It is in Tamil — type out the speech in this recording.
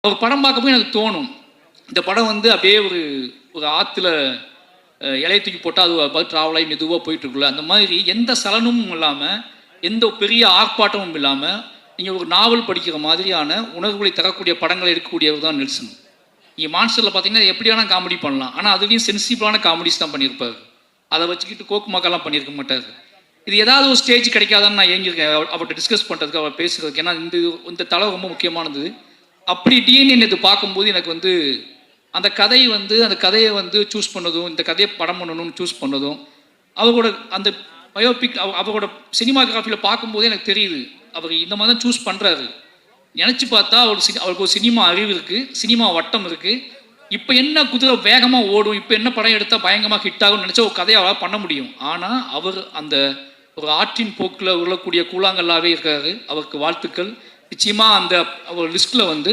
அவர் படம் பார்க்கும்போது எனக்கு தோணும், இந்த படம் வந்து அப்படியே ஒரு ஒரு ஆற்றுல இலையை தூக்கி போட்டால் அது பார்த்து ட்ராவலாகி மெதுவாக போயிட்டுருக்குல்ல, அந்த மாதிரி எந்த சலனமும் இல்லாமல் எந்த பெரிய ஆர்ப்பாட்டமும் இல்லாமல் நீங்கள் ஒரு நாவல் படிக்கிற மாதிரியான உணர்வுகளை தரக்கூடிய படங்களை எடுக்கக்கூடியவர் தான் நெல்சன். நீங்கள் மான்ஸ்டரில் பார்த்தீங்கன்னா எப்படியான காமெடி பண்ணலாம், ஆனால் அதுலேயும் சென்சிபிளான காமெடிஸ் தான் பண்ணியிருப்பார். அதை வச்சுக்கிட்டு கோக்குமாக்கெல்லாம் பண்ணியிருக்க மாட்டார். இது ஏதாவது ஒரு ஸ்டேஜ் கிடைக்காதான்னு நான் ஏங்கியிருக்கேன் அவர்கிட்ட டிஸ்கஸ் பண்ணுறதுக்கு, அவர் பேசுகிறதுக்கு. ஏன்னா இந்த தலை ரொம்ப முக்கியமானது. அப்படி டிஎன்ஏ இது பார்க்கும்போது எனக்கு வந்து அந்த கதையை வந்து சூஸ் பண்ணதும், இந்த கதையை படம் பண்ணணும்னு சூஸ் பண்ணதும், அவரோட அந்த பயோபிக் அவரோட சினிமாகிராஃபியில் பார்க்கும்போது எனக்கு தெரியுது அவர் இந்த மாதிரி தான் சூஸ் பண்ணுறாரு. நினச்சி பார்த்தா அவருக்கு ஒரு சினிமா அறிவு இருக்குது, சினிமா வட்டம் இருக்குது. இப்போ என்ன குதிரை வேகமாக ஓடும், இப்போ என்ன படம் எடுத்தால் பயங்கரமாக ஹிட் ஆகும்னு நினச்சா ஒரு கதையை அவரால் பண்ண முடியும். ஆனால் அவர் அந்த ஒரு ஆற்றின் போக்கில் உருளக்கூடிய கூழாங்கல்லாவே இருக்காரு. அவருக்கு வாழ்த்துக்கள். நிச்சயமாக அந்த அவர் லிஸ்ட்டில் வந்து